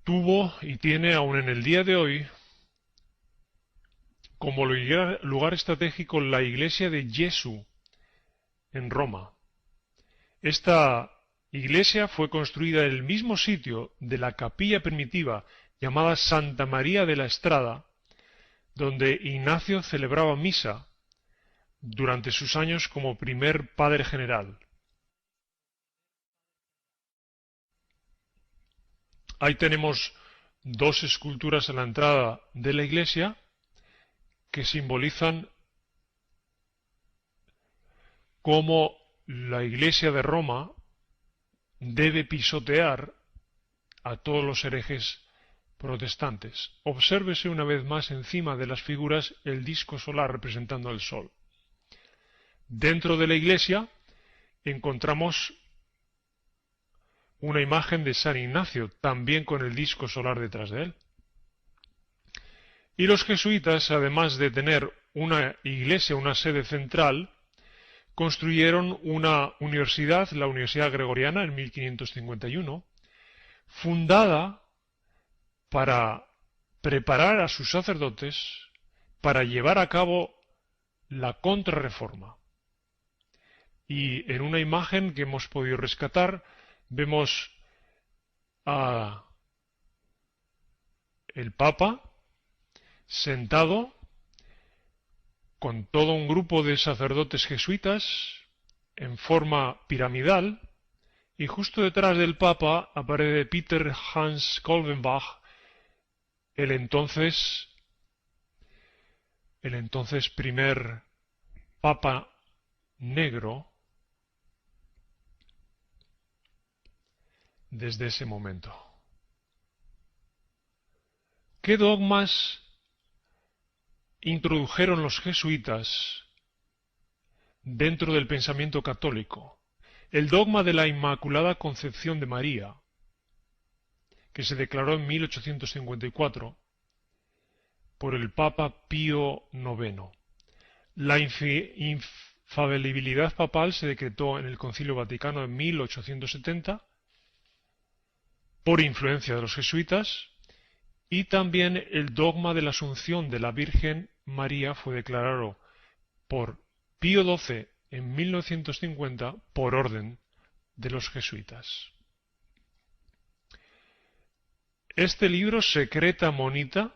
tuvo y tiene aún en el día de hoy como lugar estratégico la iglesia de Gesù en Roma. Esta iglesia fue construida en el mismo sitio de la capilla primitiva llamada Santa María de la Estrada, donde Ignacio celebraba misa durante sus años como primer padre general. Ahí tenemos dos esculturas a la entrada de la iglesia que simbolizan cómo la iglesia de Roma debe pisotear a todos los herejes protestantes. Obsérvese una vez más encima de las figuras el disco solar representando al sol. Dentro de la iglesia encontramos una imagen de San Ignacio, también con el disco solar detrás de él. Y los jesuitas, además de tener una iglesia, una sede central, construyeron una universidad, la Universidad Gregoriana, en 1551, fundada para preparar a sus sacerdotes para llevar a cabo la contrarreforma. Y en una imagen que hemos podido rescatar, vemos a el Papa sentado con todo un grupo de sacerdotes jesuitas en forma piramidal, y justo detrás del Papa aparece Peter Hans Kolvenbach, el entonces primer Papa negro desde ese momento. ¿Qué dogmas introdujeron los jesuitas dentro del pensamiento católico? El dogma de la Inmaculada Concepción de María, que se declaró en 1854 por el Papa Pío IX. La infalibilidad papal se decretó en el Concilio Vaticano en 1870 por influencia de los jesuitas, y también el dogma de la Asunción de la Virgen María fue declarado por Pío XII en 1950 por orden de los jesuitas. Este libro, Secreta Monita,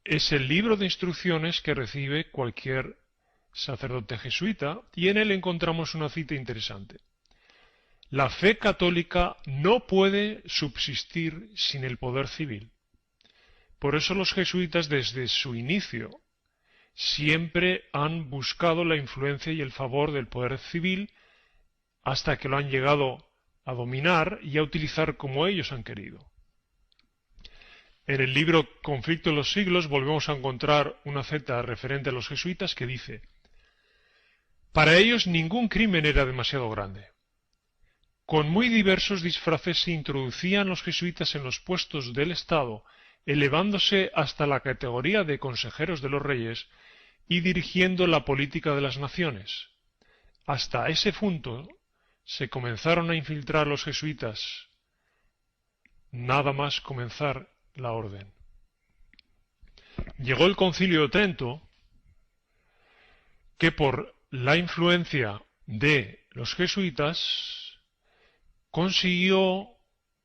es el libro de instrucciones que recibe cualquier sacerdote jesuita, y en él encontramos una cita interesante. La fe católica no puede subsistir sin el poder civil. Por eso los jesuitas desde su inicio siempre han buscado la influencia y el favor del poder civil hasta que lo han llegado a dominar y a utilizar como ellos han querido. En el libro Conflicto de los siglos volvemos a encontrar una cita referente a los jesuitas que dice: para ellos ningún crimen era demasiado grande. Con muy diversos disfraces se introducían los jesuitas en los puestos del Estado, elevándose hasta la categoría de consejeros de los reyes y dirigiendo la política de las naciones. Hasta ese punto se comenzaron a infiltrar los jesuitas, nada más comenzar la orden. Llegó el Concilio de Trento, que por la influencia de los jesuitas consiguió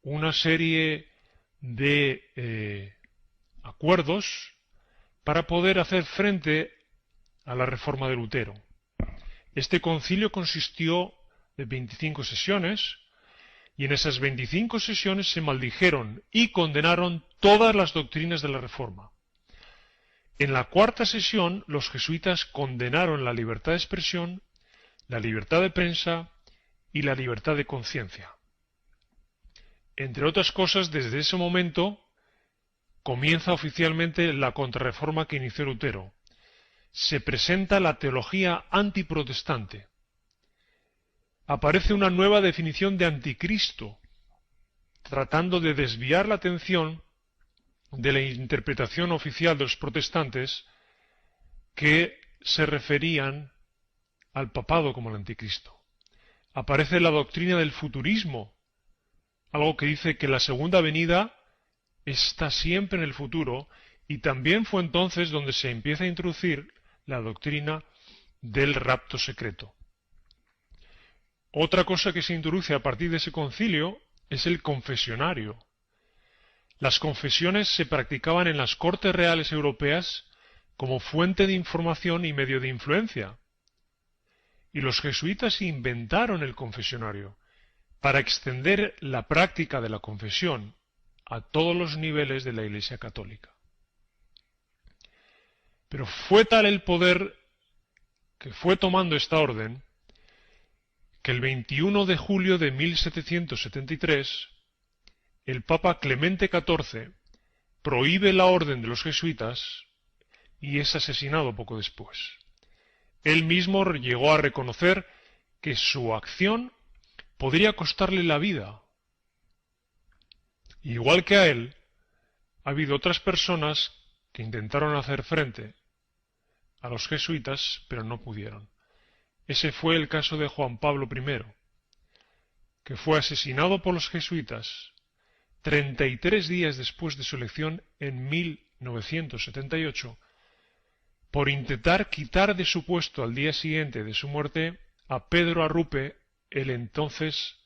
una serie de acuerdos para poder hacer frente a la reforma de Lutero. Este concilio consistió de 25 sesiones, y en esas 25 sesiones se maldijeron y condenaron todas las doctrinas de la reforma. En la cuarta sesión, los jesuitas condenaron la libertad de expresión, la libertad de prensa y la libertad de conciencia. Entre otras cosas, desde ese momento comienza oficialmente la contrarreforma que inició Lutero. Se presenta la teología antiprotestante. Aparece una nueva definición de anticristo, tratando de desviar la atención de la interpretación oficial de los protestantes, que se referían al papado como el anticristo. Aparece la doctrina del futurismo, algo que dice que la segunda venida está siempre en el futuro, y también fue entonces donde se empieza a introducir la doctrina del rapto secreto. Otra cosa que se introduce a partir de ese concilio es el confesionario. Las confesiones se practicaban en las cortes reales europeas como fuente de información y medio de influencia. Y los jesuitas inventaron el confesionario para extender la práctica de la confesión a todos los niveles de la Iglesia católica. Pero fue tal el poder que fue tomando esta orden que el 21 de julio de 1773 el Papa Clemente XIV prohíbe la orden de los jesuitas y es asesinado poco después. Él mismo llegó a reconocer que su acción podría costarle la vida. Igual que a él, ha habido otras personas que intentaron hacer frente a los jesuitas, pero no pudieron. Ese fue el caso de Juan Pablo I, que fue asesinado por los jesuitas 33 días después de su elección en 1978, por intentar quitar de su puesto al día siguiente de su muerte a Pedro Arrupe, el entonces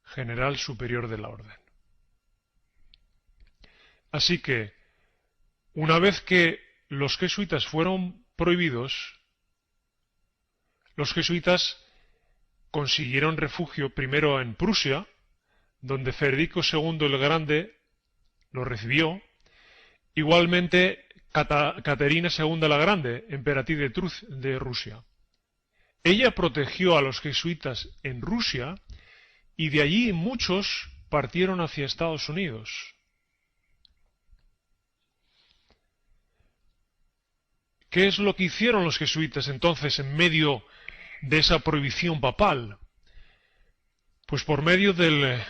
general superior de la orden. Así que, una vez que los jesuitas fueron prohibidos, los jesuitas consiguieron refugio primero en Prusia, donde Federico II el Grande lo recibió, igualmente Caterina II la Grande, emperatriz de Rusia. Ella protegió a los jesuitas en Rusia y de allí muchos partieron hacia Estados Unidos. ¿Qué es lo que hicieron los jesuitas entonces en medio de esa prohibición papal? Pues por medio del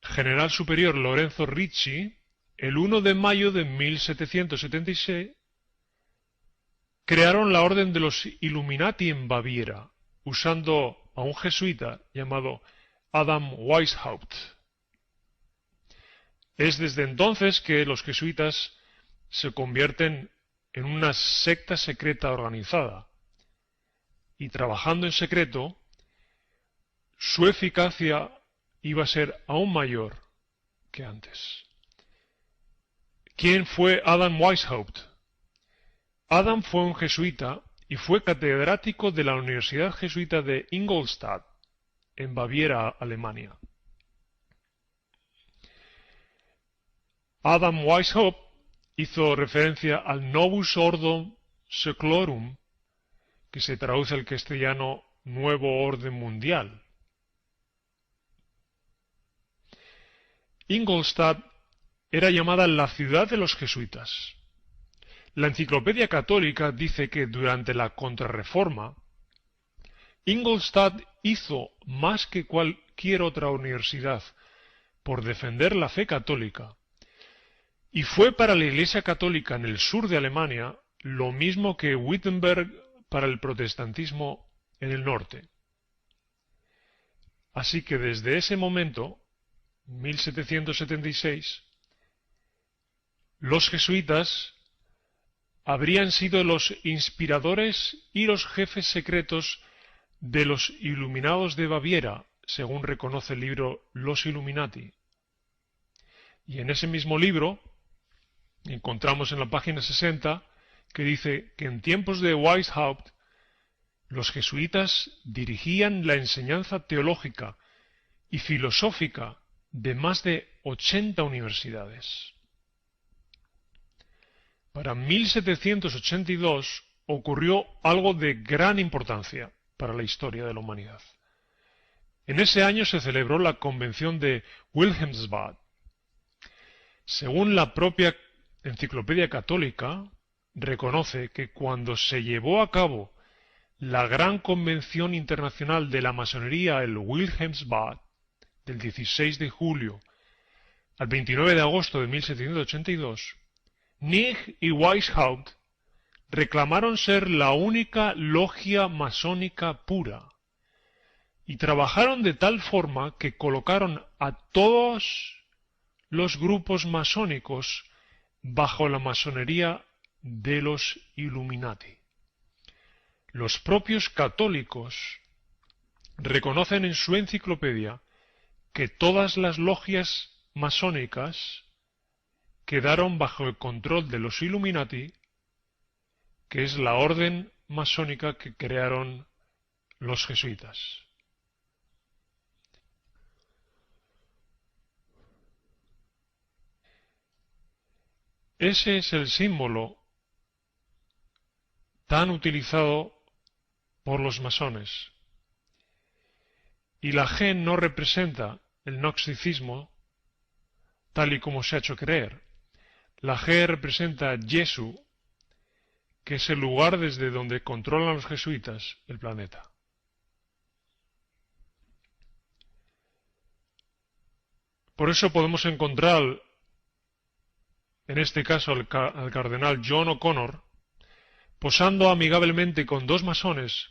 general superior Lorenzo Ricci, el 1 de mayo de 1776, crearon la Orden de los Illuminati en Baviera, usando a un jesuita llamado Adam Weishaupt. Es desde entonces que los jesuitas se convierten en una secta secreta organizada, y trabajando en secreto, su eficacia iba a ser aún mayor que antes. ¿Quién fue Adam Weishaupt? Adam fue un jesuita y fue catedrático de la Universidad Jesuita de Ingolstadt, en Baviera, Alemania. Adam Weishaupt hizo referencia al Novus Ordo Seclorum, que se traduce al castellano Nuevo Orden Mundial. Ingolstadt era llamada la ciudad de los jesuitas. La Enciclopedia Católica dice que durante la Contrarreforma, Ingolstadt hizo más que cualquier otra universidad por defender la fe católica, y fue para la Iglesia Católica en el sur de Alemania lo mismo que Wittenberg para el protestantismo en el norte. Así que desde ese momento, 1776, los jesuitas habrían sido los inspiradores y los jefes secretos de los Iluminados de Baviera, según reconoce el libro Los Illuminati. Y en ese mismo libro encontramos en la página 60 que dice que en tiempos de Weishaupt los jesuitas dirigían la enseñanza teológica y filosófica de más de 80 universidades. Para 1782 ocurrió algo de gran importancia para la historia de la humanidad. En ese año se celebró la Convención de Wilhelmsbad. Según la propia Enciclopedia Católica, reconoce que cuando se llevó a cabo la Gran Convención Internacional de la Masonería, el Wilhelmsbad, del 16 de julio al 29 de agosto de 1782, Nigg y Weishaupt reclamaron ser la única logia masónica pura y trabajaron de tal forma que colocaron a todos los grupos masónicos bajo la masonería de los Illuminati. Los propios católicos reconocen en su enciclopedia que todas las logias masónicas quedaron bajo el control de los Illuminati, que es la orden masónica que crearon los jesuitas. Ese es el símbolo tan utilizado por los masones. Y la G no representa el gnosticismo tal y como se ha hecho creer. La G representa Yesu, que es el lugar desde donde controlan los jesuitas el planeta. Por eso podemos encontrar, en este caso al cardenal John O'Connor, posando amigablemente con dos masones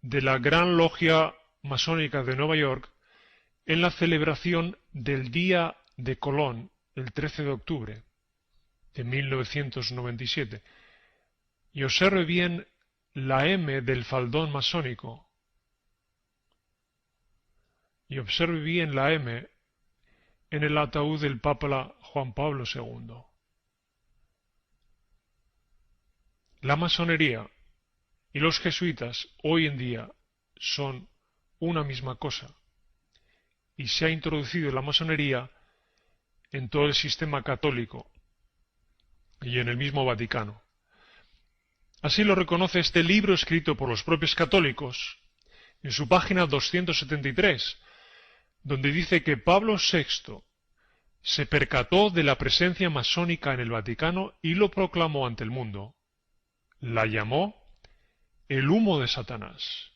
de la Gran Logia Masónica de Nueva York en la celebración del Día de Colón, el 13 de octubre de 1997. Y observe bien la M del faldón masónico. Y observe bien la M en el ataúd del Papa Juan Pablo II. La masonería y los jesuitas hoy en día son una misma cosa, y se ha introducido la masonería en todo el sistema católico y en el mismo Vaticano. Así lo reconoce este libro escrito por los propios católicos en su página 273, donde dice que Pablo VI se percató de la presencia masónica en el Vaticano y lo proclamó ante el mundo. La llamó el humo de Satanás.